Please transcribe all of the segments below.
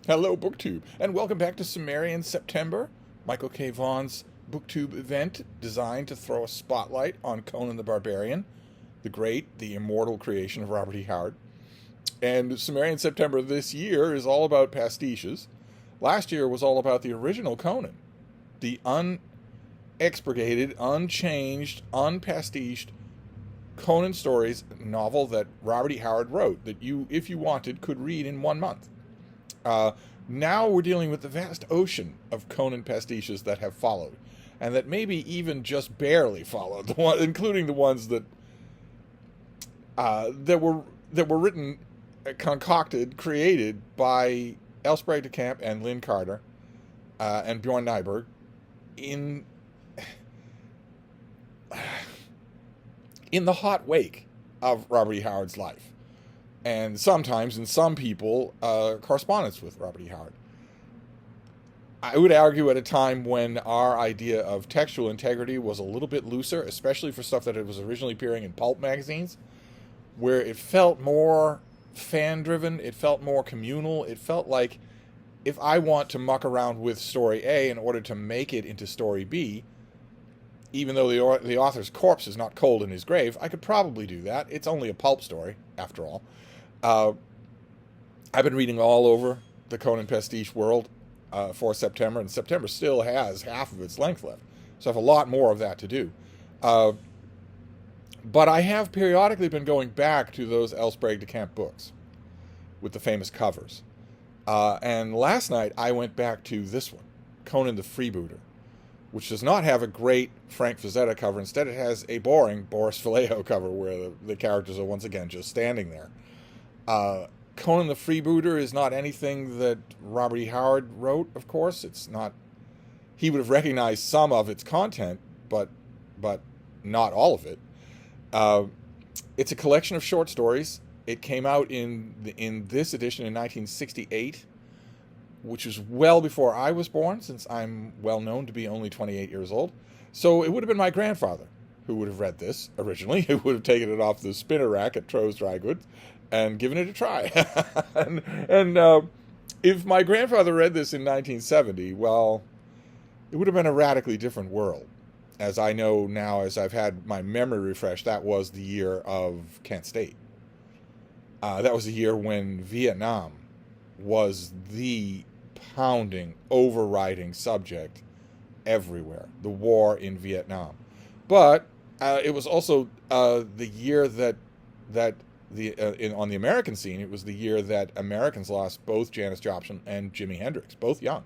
Hello, BookTube, and welcome back to Cimmerian September, Michael K. Vaughan's BookTube event designed to throw a spotlight on Conan the Barbarian, the great, the immortal creation of Robert E. Howard. And Cimmerian September this year is all about pastiches. Last year was all about the original Conan, the unexpurgated, unchanged, unpastiched Conan Stories novel that Robert E. Howard wrote that you, if you wanted, could read in 1 month. Now we're dealing with the vast ocean of Conan pastiches that have followed, and that maybe even just barely followed, including the ones that that were written, concocted, created by L. Sprague de Camp and Lynn Carter and Bjorn Nyberg in the hot wake of Robert E. Howard's life. And sometimes, in some people, correspondence with Robert E. Howard. I would argue at a time when our idea of textual integrity was a little bit looser, especially for stuff that it was originally appearing in pulp magazines, where it felt more fan-driven, it felt more communal, it felt like if I want to muck around with story A in order to make it into story B, even though the author's corpse is not cold in his grave, I could probably do that. It's only a pulp story, after all. I've been reading all over the Conan pastiche world for September, and September still has half of its length left. So I have a lot more of that to do. But I have periodically been going back to those L. Sprague de Camp books with the famous covers. And last night I went back to this one, Conan the Freebooter, which does not have a great Frank Frazetta cover. Instead, it has a boring Boris Vallejo cover where the characters are once again just standing there. Conan the Freebooter is not anything that Robert E. Howard wrote, of course. It's not. He would have recognized some of its content, but not all of it. It's a collection of short stories. It came out in this edition in 1968, which was well before I was born, since I'm well known to be only 28 years old. So it would have been my grandfather who would have read this originally, who would have taken it off the spinner rack at Tro's Dry Goods and given it a try. and if my grandfather read this in 1970, well, it would have been a radically different world. As I know now, as I've had my memory refreshed, that was the year of Kent State. That was the year when Vietnam was the pounding, overriding subject everywhere. The war in Vietnam. But it was also the year that on the American scene, it was the year that Americans lost both Janis Joplin and Jimi Hendrix, both young,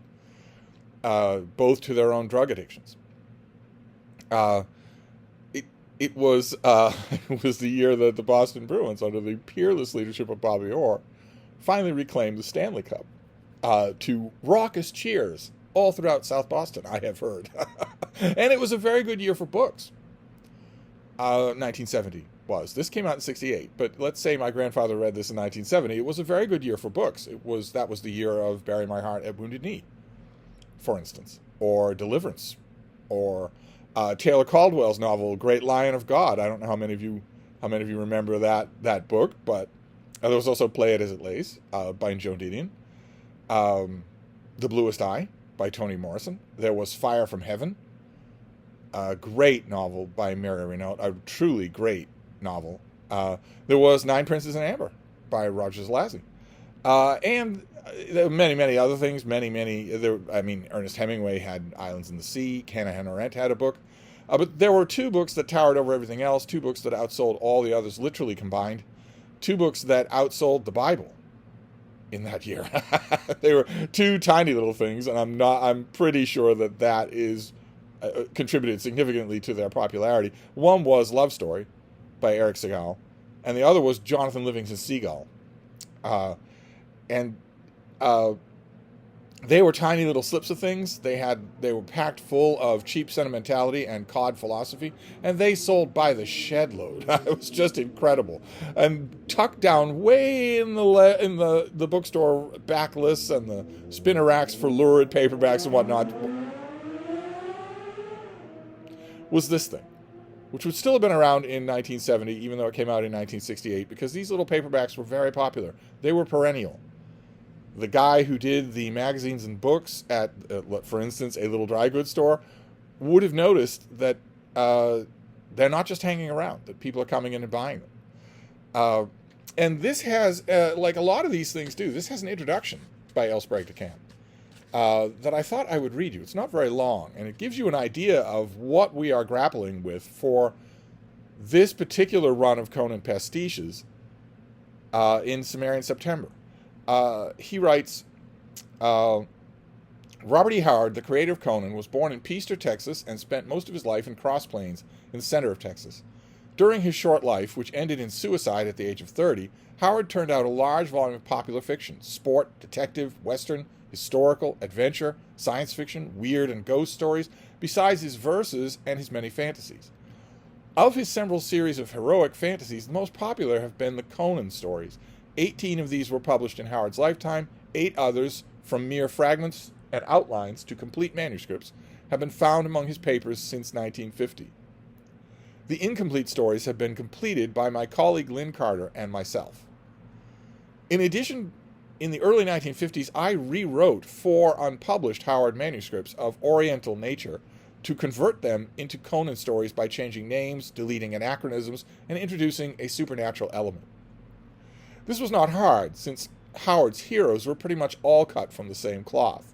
both to their own drug addictions. It was it was the year that the Boston Bruins, under the peerless leadership of Bobby Orr, finally reclaimed the Stanley Cup to raucous cheers all throughout South Boston, I have heard. And it was a very good year for books. 1970 was. This came out in 68, but let's say my grandfather read this in 1970. It was a very good year for books. That was the year of Bury My Heart at Wounded Knee, for instance, or Deliverance, or Taylor Caldwell's novel Great Lion of God. I don't know how many of you remember that book, but there was also Play It As It Lays by Joan Didion. The Bluest Eye by Toni Morrison. There was Fire from Heaven, a great novel by Mary Renaud, a truly great novel. There was Nine Princes in Amber by Roger Zelazny. And there were many other things. Ernest Hemingway had Islands in the Sea. Hannah Arendt had a book. But there were two books that towered over everything else, two books that outsold all the others, literally combined. Two books that outsold the Bible in that year. They were two tiny little things, and I'm pretty sure that is contributed significantly to their popularity. One was Love Story by Eric Segal, and the other was Jonathan Livingston Seagull. They were tiny little slips of things. They were packed full of cheap sentimentality and cod philosophy, and they sold by the shed load. It was just incredible. And tucked down way in the bookstore backlists and the spinner racks for lurid paperbacks and whatnot was this thing, which would still have been around in 1970, even though it came out in 1968, because these little paperbacks were very popular. They were perennial. The guy who did the magazines and books at, for instance, a little dry goods store would have noticed that they're not just hanging around, that people are coming in and buying them. And this has, like a lot of these things do, this has an introduction by L. Sprague de Camp that I thought I would read you. It's not very long, and it gives you an idea of what we are grappling with for this particular run of Conan pastiches in Samaran September. He writes, Robert E. Howard, the creator of Conan, was born in Peaster, Texas, and spent most of his life in Cross Plains, in the center of Texas. During his short life, which ended in suicide at the age of 30, Howard turned out a large volume of popular fiction: sport, detective, western, historical, adventure, science fiction, weird and ghost stories, besides his verses and his many fantasies. Of his several series of heroic fantasies, the most popular have been the Conan stories. 18 of these were published in Howard's lifetime. 8 others, from mere fragments and outlines to complete manuscripts, have been found among his papers since 1950. The incomplete stories have been completed by my colleague Lynn Carter and myself. In addition, in the early 1950s, I rewrote 4 unpublished Howard manuscripts of Oriental nature to convert them into Conan stories by changing names, deleting anachronisms, and introducing a supernatural element. This was not hard, since Howard's heroes were pretty much all cut from the same cloth.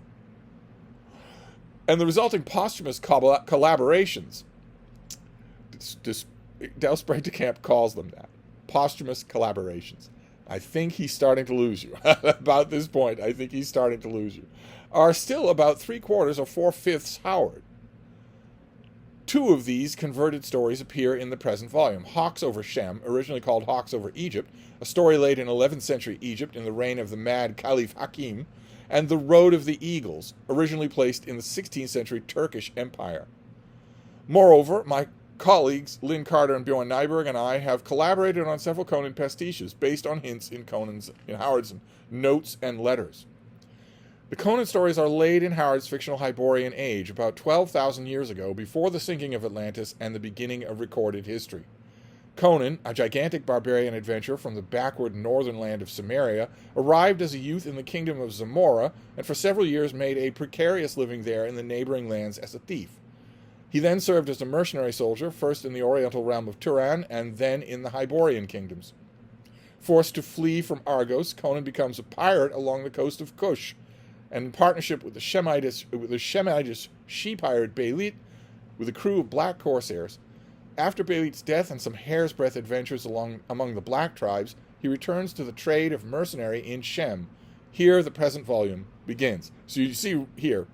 And the resulting posthumous collaborations, L. Sprague de Camp calls them that, posthumous collaborations. I think he's starting to lose you. About this point, I think he's starting to lose you. Are still about 3/4 or 4/5 Howard. 2 of these converted stories appear in the present volume. Hawks over Shem, originally called Hawks over Egypt, a story laid in 11th century Egypt in the reign of the mad Caliph Hakim, and The Road of the Eagles, originally placed in the 16th century Turkish Empire. Moreover, my colleagues Lynn Carter and Bjorn Nyberg and I have collaborated on several Conan pastiches based on hints in Howard's notes and letters. The Conan stories are laid in Howard's fictional Hyborian age, about 12,000 years ago, before the sinking of Atlantis and the beginning of recorded history. Conan, a gigantic barbarian adventurer from the backward northern land of Cimmeria, arrived as a youth in the kingdom of Zamora, and for several years made a precarious living there in the neighboring lands as a thief. He then served as a mercenary soldier, first in the oriental realm of Turan, and then in the Hyborian kingdoms. Forced to flee from Argos, Conan becomes a pirate along the coast of Kush, and in partnership with the Shemitish she-pirate Beilit, with a crew of black corsairs. After Beilit's death and some hair's-breadth adventures among the black tribes, he returns to the trade of mercenary in Shem. Here the present volume begins. So you see here,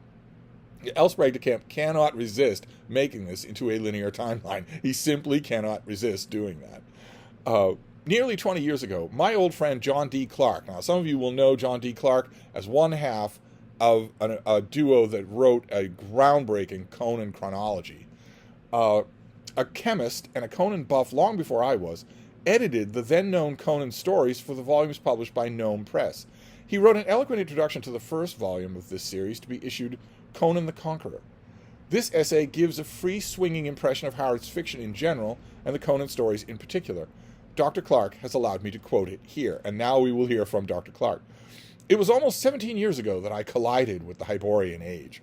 L. Sprague de Camp cannot resist making this into a linear timeline. He simply cannot resist doing that. Nearly 20 years ago, my old friend John D. Clark, now some of you will know John D. Clark as one half of a duo that wrote a groundbreaking Conan chronology. A chemist and a Conan buff long before I was, edited the then-known Conan stories for the volumes published by Gnome Press. He wrote an eloquent introduction to the first volume of this series to be issued Conan the Conqueror. This essay gives a free-swinging impression of Howard's fiction in general and the Conan stories in particular. Dr. Clark has allowed me to quote it here, and now we will hear from Dr. Clark. It was almost 17 years ago that I collided with the Hyborian age.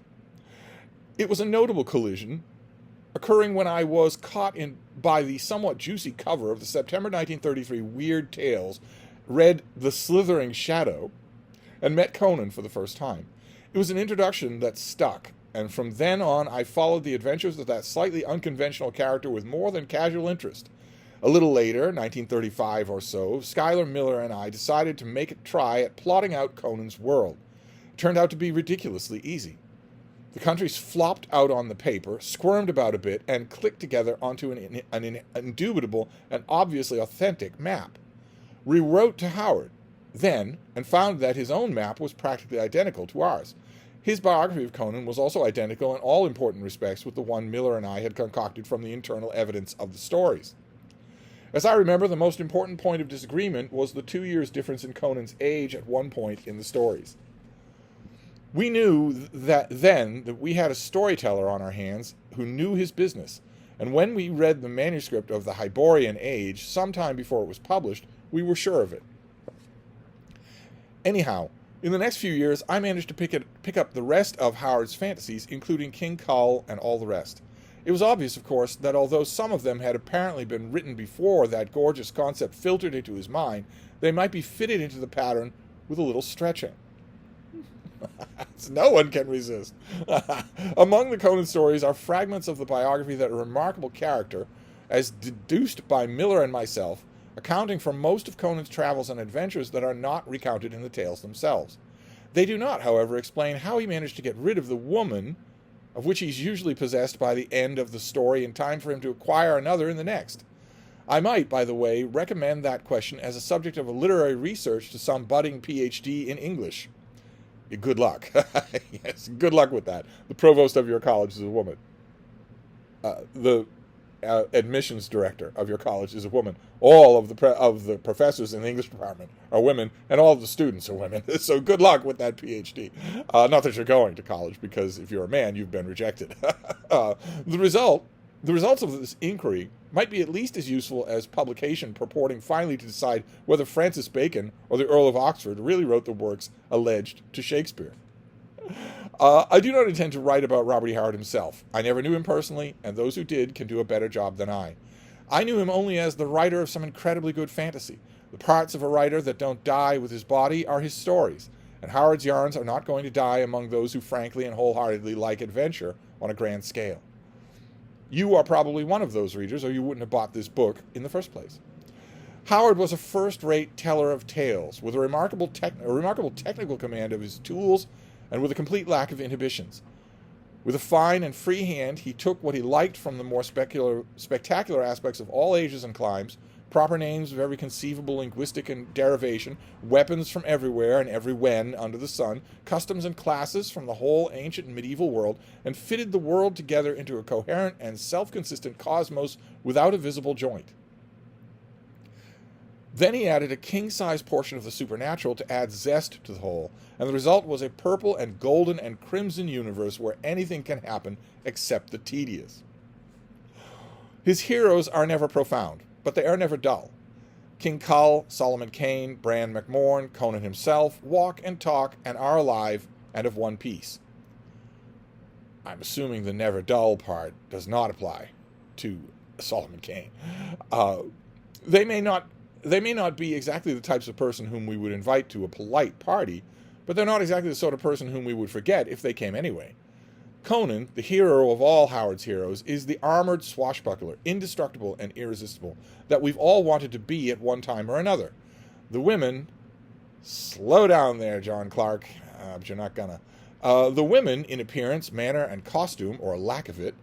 It was a notable collision, occurring when I was caught by the somewhat juicy cover of the September 1933 Weird Tales, read The Slithering Shadow, and met Conan for the first time. It was an introduction that stuck, and from then on I followed the adventures of that slightly unconventional character with more than casual interest. A little later, 1935 or so, Schuyler Miller and I decided to make a try at plotting out Conan's world. It turned out to be ridiculously easy. The countries flopped out on the paper, squirmed about a bit, and clicked together onto an indubitable and obviously authentic map. We wrote to Howard then, and found that his own map was practically identical to ours. His biography of Conan was also identical in all important respects with the one Miller and I had concocted from the internal evidence of the stories. As I remember, the most important point of disagreement was the 2 years difference in Conan's age at one point in the stories. We knew that we had a storyteller on our hands who knew his business, and when we read the manuscript of the Hyborian age sometime before it was published, we were sure of it. Anyhow, In the next few years, I managed to pick up the rest of Howard's fantasies, including King Kull and all the rest. It was obvious, of course, that although some of them had apparently been written before that gorgeous concept filtered into his mind, they might be fitted into the pattern with a little stretching. No one can resist. Among the Conan stories are fragments of the biography that are remarkable character, as deduced by Miller and myself, accounting for most of Conan's travels and adventures that are not recounted in the tales themselves. They do not, however, explain how he managed to get rid of the woman, of which he's usually possessed by the end of the story in time for him to acquire another in the next. I might, by the way, recommend that question as a subject of a literary research to some budding PhD in English. Good luck. Yes, good luck with that. The provost of your college is a woman. The admissions director of your college is a woman. All of the professors in the English department are women, and all of the students are women. So good luck with that PhD. Not that you're going to college, because if you're a man, you've been rejected. The results of this inquiry might be at least as useful as publication purporting finally to decide whether Francis Bacon or the Earl of Oxford really wrote the works alleged to Shakespeare. I do not intend to write about Robert E. Howard himself. I never knew him personally, and those who did can do a better job than I. I knew him only as the writer of some incredibly good fantasy. The parts of a writer that don't die with his body are his stories, and Howard's yarns are not going to die among those who frankly and wholeheartedly like adventure on a grand scale. You are probably one of those readers, or you wouldn't have bought this book in the first place. Howard was a first-rate teller of tales, with a remarkable technical command of his tools and with a complete lack of inhibitions. With a fine and free hand, he took what he liked from the more spectacular aspects of all ages and climes, proper names of every conceivable linguistic and derivation, weapons from everywhere and every when under the sun, customs and classes from the whole ancient and medieval world, and fitted the world together into a coherent and self-consistent cosmos without a visible joint. Then he added a king-size portion of the supernatural to add zest to the whole, and the result was a purple and golden and crimson universe where anything can happen except the tedious. His heroes are never profound, but they are never dull. King Kull, Solomon Kane, Bran MacMorn, Conan himself walk and talk and are alive and of one piece. I'm assuming the never dull part does not apply to Solomon Kane. They may not be exactly the types of person whom we would invite to a polite party, but they're not exactly the sort of person whom we would forget if they came anyway. Conan, the hero of all Howard's heroes, is the armored swashbuckler, indestructible and irresistible, that we've all wanted to be at one time or another. The women... Slow down there, John Clark, but you're not gonna. The women, in appearance, manner, and costume, or lack of it,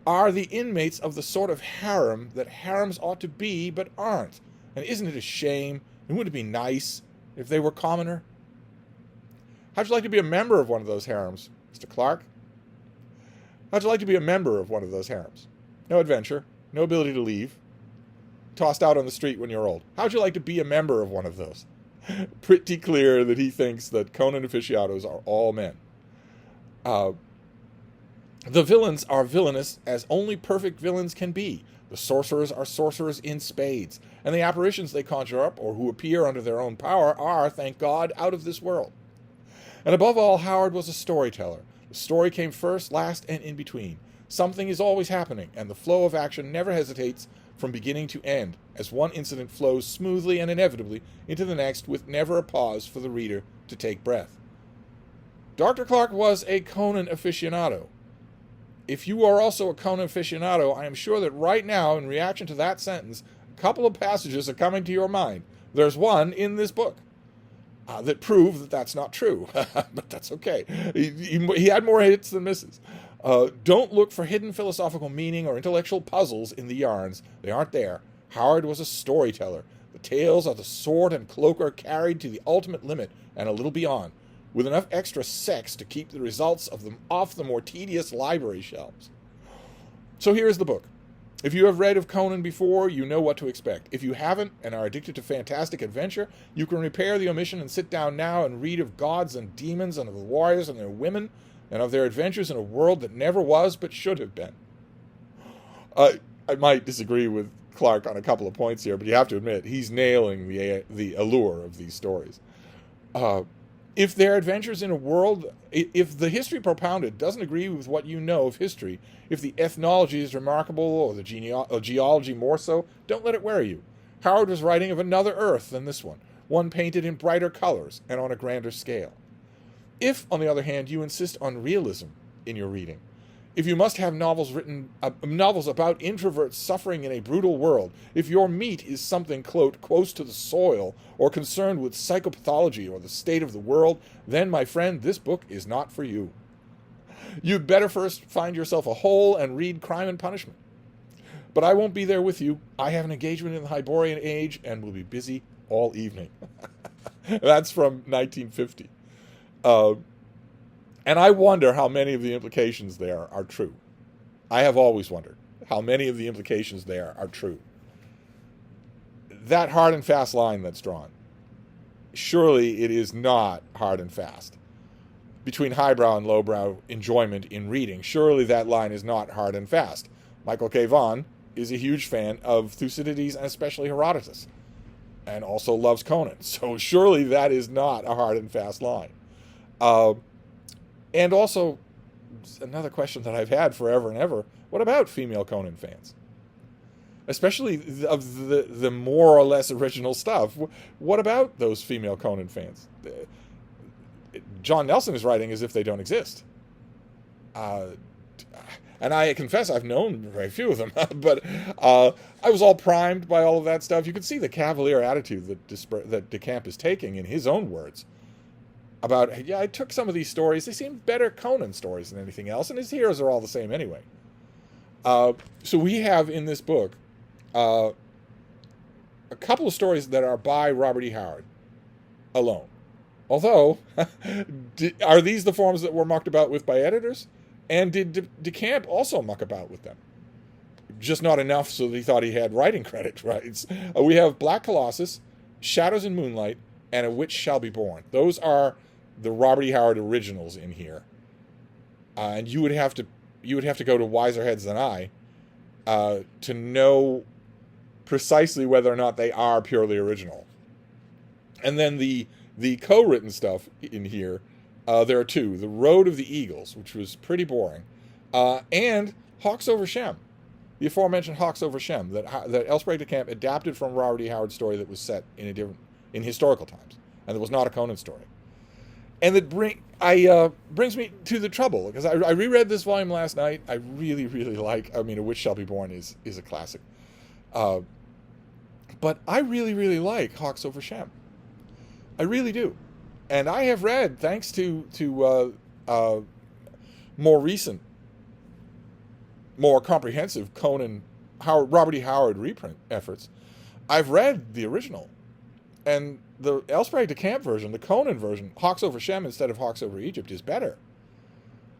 are the inmates of the sort of harem that harems ought to be, but aren't. And isn't it a shame? And wouldn't it be nice if they were commoner? How'd you like to be a member of one of those harems, Mr. Clark? How'd you like to be a member of one of those harems? No adventure, no ability to leave, tossed out on the street when you're old. How'd you like to be a member of one of those? Pretty clear that he thinks that Conan aficionados are all men. The villains are villainous as only perfect villains can be. The sorcerers are sorcerers in spades, and the apparitions they conjure up, or who appear under their own power, are, thank God, out of this world. And above all, Howard was a storyteller. The story came first, last, and in between. Something is always happening, and the flow of action never hesitates from beginning to end, as one incident flows smoothly and inevitably into the next with never a pause for the reader to take breath. Dr. Clark was a Conan aficionado. If you are also a Conan aficionado, I am sure that right now, in reaction to that sentence, a couple of passages are coming to your mind. There's one in this book that prove that that's not true, but that's okay. He had more hits than misses. Don't look for hidden philosophical meaning or intellectual puzzles in the yarns. They aren't there. Howard was a storyteller. The tales of the sword and cloak are carried to the ultimate limit and a little beyond, with enough extra sex to keep the results of them off the more tedious library shelves. So here is the book. If you have read of Conan before, you know what to expect. If you haven't and are addicted to fantastic adventure, you can repair the omission and sit down now and read of gods and demons and of the warriors and their women and of their adventures in a world that never was but should have been. I might disagree with Clark on a couple of points here, but you have to admit, he's nailing the allure of these stories. If their adventures in a world, if the history propounded doesn't agree with what you know of history, if the ethnology is remarkable or the geology more so, don't let it worry you. Howard was writing of another Earth than this one painted in brighter colors and on a grander scale. If, on the other hand, you insist on realism in your reading, if you must have novels about introverts suffering in a brutal world, if your meat is something close to the soil or concerned with psychopathology or the state of the world, then, my friend, this book is not for you. You'd better first find yourself a hole and read Crime and Punishment. But I won't be there with you. I have an engagement in the Hyborian Age and will be busy all evening. That's from 1950. And I wonder how many of the implications there are true. I have always wondered how many of the implications there are true. That hard and fast line that's drawn, surely it is not hard and fast. Between highbrow and lowbrow enjoyment in reading, surely that line is not hard and fast. Michael K. Vaughan is a huge fan of Thucydides and especially Herodotus, and also loves Conan. So surely that is not a hard and fast line. And also, another question that I've had forever and ever, what about female Conan fans? Especially of the more or less original stuff. What about those female Conan fans? John Nelson is writing as if they don't exist. And I confess I've known very few of them, but I was all primed by all of that stuff. You could see the cavalier attitude that DeCamp is taking in his own words. About, yeah, I took some of these stories. They seem better Conan stories than anything else, and his heroes are all the same anyway. So we have in this book a couple of stories that are by Robert E. Howard alone. Although, are these the forms that were mucked about with by editors? And did DeCamp also muck about with them? Just not enough so that he thought he had writing credit, right? We have Black Colossus, Shadows in Moonlight, and A Witch Shall Be Born. Those are the Robert E. Howard originals in here, and you would have to go to wiser heads than I to know precisely whether or not they are purely original. And then the co-written stuff in here, there are two: The Road of the Eagles, which was pretty boring, and Hawks Over Shem, the aforementioned Hawks Over Shem that Elsbreg de Camp adapted from Robert E. Howard's story that was set in historical times, and it was not a Conan story. And that brings me to the trouble, because I reread this volume last night. I really, really like, A Witch Shall Be Born is a classic. But I really, really like Hawks Over Shem. I really do. And I have read, thanks to more recent, more comprehensive Conan, Robert E. Howard reprint efforts, I've read the original. And the Elsbreg de Camp version, the Conan version, Hawks Over Shem instead of Hawks Over Egypt, is better.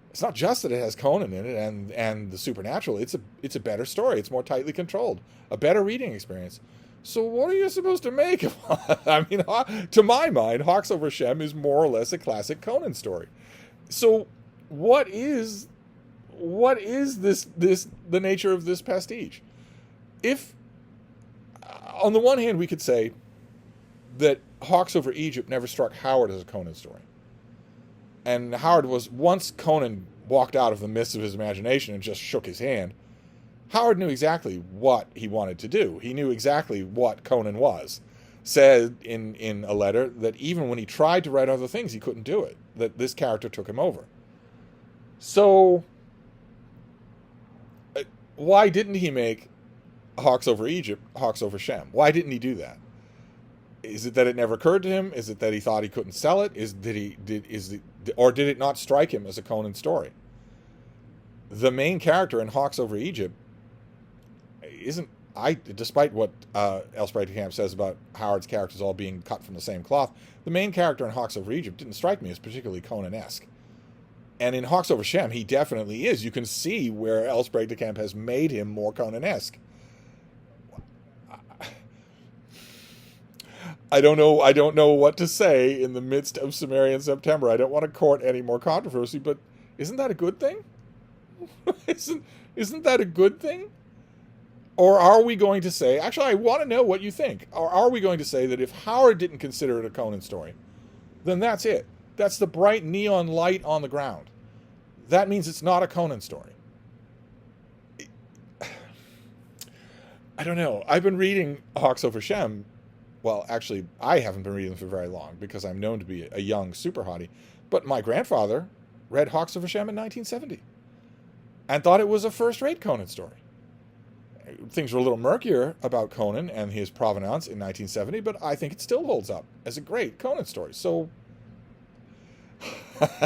It's not just that it has Conan in it and the supernatural. It's a better story. It's more tightly controlled. A better reading experience. So what are you supposed to make of it? I mean, to my mind, Hawks Over Shem is more or less a classic Conan story. So what is the nature of this pastiche? If on the one hand we could say that Hawks Over Egypt never struck Howard as a Conan story. And Howard was, once Conan walked out of the midst of his imagination and just shook his hand, Howard knew exactly what he wanted to do. He knew exactly what Conan was. Said in a letter that even when he tried to write other things, he couldn't do it. That this character took him over. So, why didn't he make Hawks Over Egypt Hawks Over Shem? Why didn't he do that? Is it that it never occurred to him? Is it that he thought he couldn't sell it? Or did it not strike him as a Conan story? The main character in Hawks Over Egypt despite what Elsbreg de Camp says about Howard's characters all being cut from the same cloth, the main character in Hawks Over Egypt didn't strike me as particularly Conan-esque. And in Hawks Over Shem, he definitely is. You can see where Elsbreg de Camp has made him more Conan-esque. I don't know what to say in the midst of Cimmerian September. I don't want to court any more controversy, but isn't that a good thing? Isn't that a good thing? Or are we going to say, actually, I want to know what you think. Or are we going to say that if Howard didn't consider it a Conan story, then that's it. That's the bright neon light on the ground. That means it's not a Conan story. I don't know. I've been reading Hawks Over Shem. Well, actually, I haven't been reading them for very long because I'm known to be a young super hottie. But my grandfather read Hawks Over Shem in 1970 and thought it was a first-rate Conan story. Things were a little murkier about Conan and his provenance in 1970, but I think it still holds up as a great Conan story. So,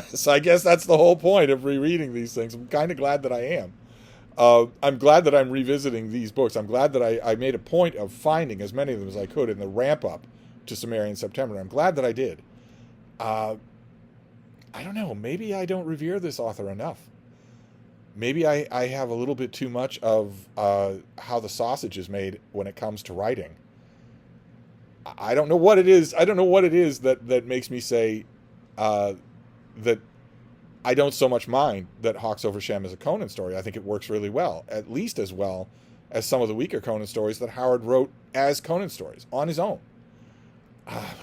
so I guess that's the whole point of rereading these things. I'm kind of glad that I am. I'm glad that I'm revisiting these books. I'm glad that I made a point of finding as many of them as I could in the ramp-up to Cimmerian September. I'm glad that I did. I don't know. Maybe I don't revere this author enough. Maybe I have a little bit too much of how the sausage is made when it comes to writing. I don't know what it is. I don't know what it is that makes me say that I don't so much mind that Hawks Over Shem is a Conan story. I think it works really well, at least as well as some of the weaker Conan stories that Howard wrote as Conan stories on his own.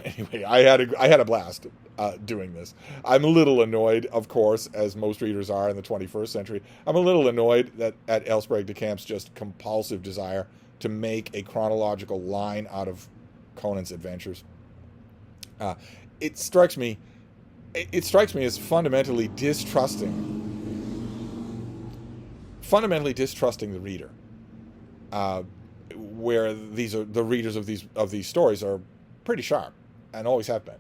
Anyway, I had a blast doing this. I'm a little annoyed, of course, as most readers are in the 21st century. I'm a little annoyed at L. Sprague de Camp's just compulsive desire to make a chronological line out of Conan's adventures. It strikes me as fundamentally distrusting the reader. Where the readers of these stories are pretty sharp and always have been.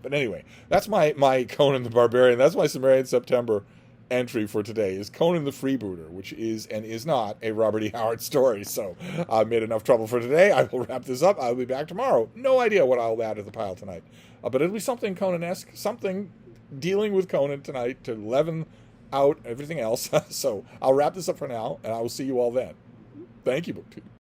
But anyway, that's my Conan the Barbarian. That's my Samaran September entry for today, is Conan the Freebooter, which is and is not a Robert E. Howard story. So I made enough trouble for today. I will wrap this up. I'll be back tomorrow. No idea what I'll add to the pile tonight. But it'll be something Conan-esque, something dealing with Conan tonight to leaven out everything else. So I'll wrap this up for now, and I will see you all then. Thank you, BookTube.